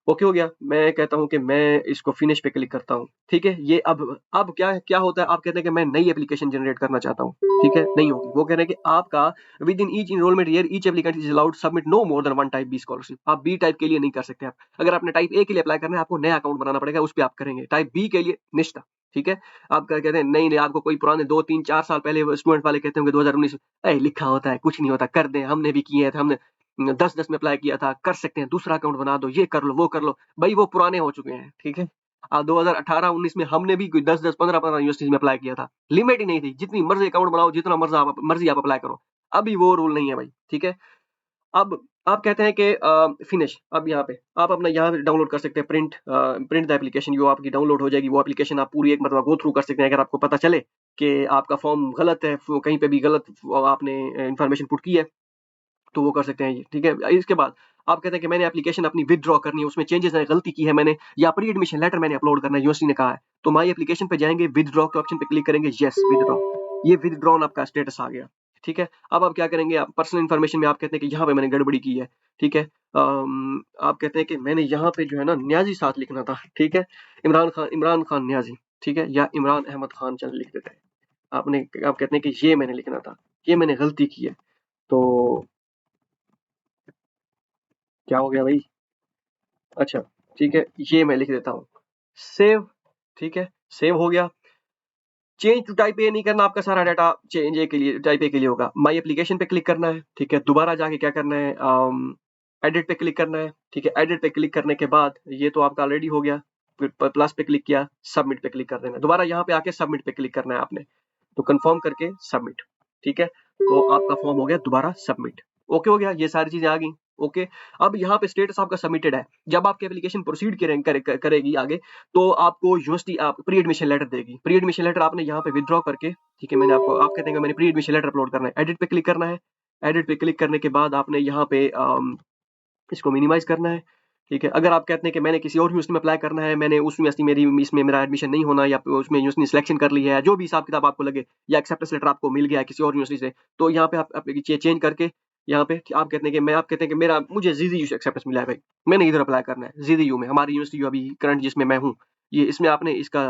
ओके हो गया। मैं कहता हूँ कि मैं इसको फिनिश पे क्लिक करता हूँ, ठीक है। ये अब क्या क्या होता है, आप कहते हैं कि मैं नई एप्लीकेशन जनरेट करना चाहता हूँ, ठीक है, नहीं होगी। वो कह रहे हैं कि आपका within each enrolment year each applicant is allowed submit no more than one type B scholarship. आप बी टाइप के लिए नहीं कर सकते। आप अगर आपने टाइप ए के लिए अप्लाई करना है, आपको नया अकाउंट बनाना पड़ेगा, उस पर आप करेंगे। टाइप बी के लिए निश्चित, ठीक है। आप कहते हैं नहीं नहीं, आपको कोई पुराने 2 3 4 साल पहले स्टूडेंट वाले कहते होंगे 2019 लिखा होता है, कुछ नहीं होता, कर दें, हमने भी किए थे, हमने 10 में अप्लाई किया था, कर सकते हैं, दूसरा अकाउंट बना दो, ये कर लो वो कर लो। भाई वो पुराने हो चुके हैं, ठीक है। 2018-19 में हमने भी कोई 10 15 यूनिवर्सिटीज में अप्लाई किया था, लिमिट ही नहीं थी, जितनी मर्जी अकाउंट बनाओ, जितना मर्जी आप अप्लाई करो। अभी वो रूल नहीं है भाई, ठीक है। अब आप कहते हैं कि फिनिश। अब यहाँ पे आप अपना यहाँ पे डाउनलोड कर सकते हैं प्रिंट द एप्लीकेशन, जो आपकी डाउनलोड हो जाएगी वो एप्लीकेशन आप पूरी एक मतलब गो थ्रू कर सकते हैं। अगर आपको पता चले कि आपका फॉर्म गलत है, कहीं पे भी गलत आपने इंफॉर्मेशन पुट की है, तो वो कर सकते हैं ये, ठीक है। इसके बाद आप कहते हैं कि मैंने एप्लीकेशन अपनी विदड्रॉ करनी है, उसमें चेंजेस है, गलती की है मैंने, या प्री एडमिशन लेटर मैंने अपलोड करना है, यूनिवर्सिटी ने कहा है, तो माई एप्लीकेशन पे जाएंगे, विदड्रॉ के ऑप्शन पे क्लिक करेंगे, यस विदड्रॉ, ये विदड्रॉन आपका स्टेटस आ गया, ठीक है। अब आप क्या करेंगे, आप पर्सनल इन्फॉर्मेशन में आप कहते हैं कि यहाँ पे मैंने गड़बड़ी की है, ठीक है। आप कहते हैं कि मैंने यहाँ पे जो है ना न्याजी साथ लिखना था, ठीक है, इमरान खान न्याजी, ठीक है, या इमरान अहमद खान चल लिख देते हैं आपने। आप कहते हैं कि ये मैंने लिखना था, ये मैंने गलती की है, तो क्या हो गया भाई, अच्छा, ठीक है, ये मैं लिख देता हूँ, सेव, ठीक है, सेव हो गया। चेंज टू टाइप ए नहीं करना, आपका सारा डाटा चेंज ए के लिए, टाइप ए के लिए होगा। माई एप्लीकेशन पे क्लिक करना है, ठीक है, दोबारा जाके क्या करना है, एडिट पे क्लिक करना है, ठीक है। एडिट पे क्लिक करने के बाद ये तो आपका ऑलरेडी हो गया, फिर प्लस पे क्लिक किया, सबमिट पे क्लिक कर देना है, दोबारा यहाँ पे आके सबमिट पे क्लिक करना है आपने, तो कंफर्म करके सबमिट, ठीक है। तो आपका फॉर्म हो गया दोबारा सबमिट, ओके हो गया, ये सारी चीजें आ गई, ओके। अब यहाँ पे स्टेटस आपका सबमिटेड है। जब आपकी एप्लीकेशन प्रोसीड करेगी आगे, तो आपको यूनिवर्सिटी आप प्री एडमिशन लेटर देगी। प्री एडमिशन लेटर आपने यहाँ पे विदड्रॉ करके, ठीक है, मैंने आपको, आप कहते हैं मैंने प्री एडमिशन लेटर अपलोड करना है, एडिट पे क्लिक करना है। एडिट पे क्लिक करने के बाद आपने यहाँ पे इसको मिनिमाइज करना है, ठीक है। अगर आप कहते हैं कि मैंने किसी और यूनिवर्सिटी में अप्लाई करना है, मैंने उस यूनिवर्सिटी मेरी इसमें मेरा एडमिशन नहीं होना, या उसमें यूनिवर्सिटी सिलेक्शन कर ली है, जो भी हिसाब किताब आपको लगे, या एक्सेप्टेंस लेटर आपको मिल गया है किसी और यूनिवर्सिटी से, तो यहाँ पे आप चेंज करके यहाँ पे आप कहते हैं कि आप कहते हैं कि मेरा मुझे जीजीयू से एक्सेप्टेंस मिला है भाई, मैंने इधर अप्लाई करना है जीजीयू में, हमारी यूनिवर्सिटी जो अभी करंट जिसमें मैं हूँ, ये इसमें आपने इसका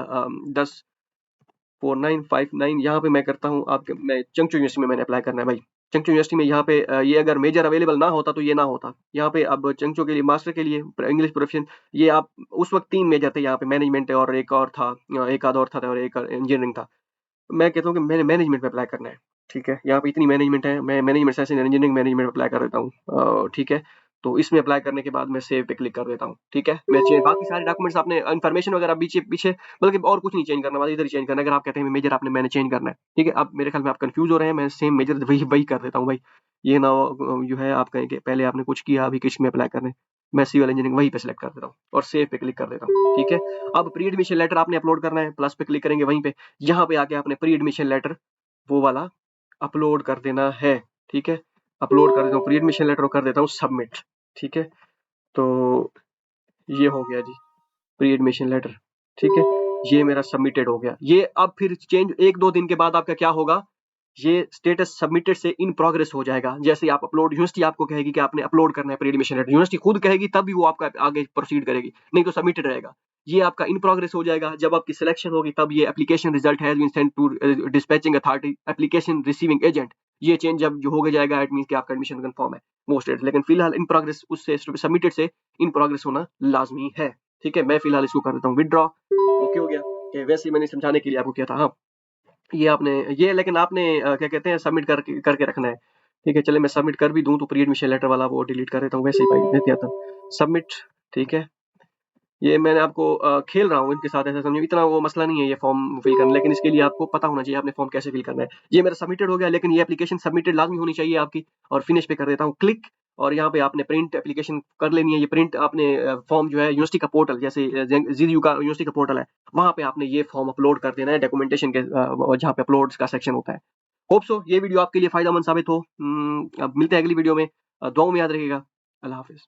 104959 यहाँ पे मैं करता हूँ। आपके मैं चंगचू यूनिवर्सिटी में मैंने अप्लाई करना है भाई। चंगचू यूनिवर्सिटी में यहाँ पे ये अगर मेजर अवेलेबल ना होता तो ये ना होता। यहाँ पे अब चंगचू के लिए मास्टर के लिए इंग्लिश प्रोफेशन, ये आप उस वक्त 3 मेजर थे यहाँ पे, मैनेजमेंट और एक और था, एक आध और था और एक इंजीनियरिंग था। मैं कहता हूँ कि मैंने मैनेजमेंट में अप्लाई करना है, ठीक है। यहाँ पे इतनी मैनेजमेंट है, मैं मैनेजमेंट से इंजीनियरिंग मैनेजमेंट में अप्लाई कर देता हूँ, ठीक है। तो इसमें अप्लाई करने के बाद मैं सेव पे क्लिक कर देता हूँ, ठीक है। मैं बाकी सारे डॉक्यूमेंट्स आपने इन्फॉर्मेशन वगैरह पीछे पीछे बल्कि और कुछ नहीं चेंज करना, बस इधर ही चेंज करना है। अगर आप कहते हैं मेजर आपने मैंने चेंज करना है, ठीक है। अब मेरे ख्याल में आप कंफ्यूज हो रहे हैं, मैं सेम मेजर वही वही कर देता हूँ भाई। ये ना जो है आप कहें कि पहले आपने कुछ किया अभी किस में अप्लाई करने, मैं सिविल इंजीनियरिंग वहीं पे सिलेक्ट कर देता हूँ और सेव पे क्लिक कर देता हूँ, ठीक है। अब प्री एडमिशन लेटर आपने अपलोड करना है, प्लस पे क्लिक करेंगे वहीं पे, यहाँ पे आके आपने प्री एडमिशन लेटर वो वाला अपलोड कर देना है, ठीक है। अपलोड कर देता हूँ प्री एडमिशन लेटर, कर देता हूँ सबमिट, ठीक है। तो ये हो गया जी प्री एडमिशन लेटर, ठीक है, ये मेरा सबमिटेड हो गया। ये अब फिर चेंज 1-2 दिन के बाद आपका क्या होगा, ये स्टेटस सबमिटेड से इन प्रोग्रेस हो जाएगा। जैसे ही आप अपलोड, यूनिवर्सिटी आपको कहेगी कि आपने अपलोड करना है प्री एडमिशन लेटर, यूनिवर्सिटी खुद कहेगी तब भी वो आपका आगे प्रोसीड करेगी, नहीं तो सबमिटेड रहेगा। ये आपका इन प्रोग्रेस हो जाएगा। जब आपकी सिलेक्शन होगी तब ये application result has been sent to dispatching authority application receiving agent, ये चेंज जब जो हो जाएगा इट मींस कि आपका एडमिशन कंफर्म है वो स्टेटस। लेकिन फिलहाल इन प्रोग्रेस उससे सबमिटेड से इन प्रोग्रेस होना लाजमी है, ठीक है। मैं फिलहाल इसको कर देता हूँ विदड्रॉ, ओके हो गया। वैसे ही मैंने समझाने के लिए आपको किया था। हाँ, ये आपने ये लेकिन आपने क्या कहते हैं सबमिट करके करके रखना है, ठीक है। चलिए मैं सबमिट कर भी दूं तो प्री एडमिशन लेटर वाला वो डिलीट कर देता हूँ, वैसे ही भाई दे दिया था सबमिट, ठीक है। ये मैंने आपको खेल रहा हूँ इनके साथ, ऐसा समझिए, इतना वो मसला नहीं है ये फॉर्म फिल करना, लेकिन इसके लिए आपको पता होना चाहिए आपने फॉर्म कैसे फिल करना है। ये मेरा सबमिटेड हो गया, लेकिन ये एप्लीकेशन सबमिटेड लाजमी होनी चाहिए आपकी। और फिनिश पे कर देता हूँ क्लिक, और यहाँ पे आपने प्रिंट एप्लीकेशन कर लेनी है। ये प्रिंट आपने फॉर्म जो है यूनिवर्सिटी का पोर्टल, जैसे जीयू का यूनिवर्सिटी का पोर्टल है, वहाँ पे आपने ये फॉर्म अपलोड कर देना है डॉक्यूमेंटेशन के जहाँ पे अपलोड का सेक्शन होता है। होप सो ये वीडियो आपके लिए फायदेमंद साबित हो। अब मिलते हैं अगली वीडियो में। दुआओं में याद रखिएगा। अल्लाह हाफिज।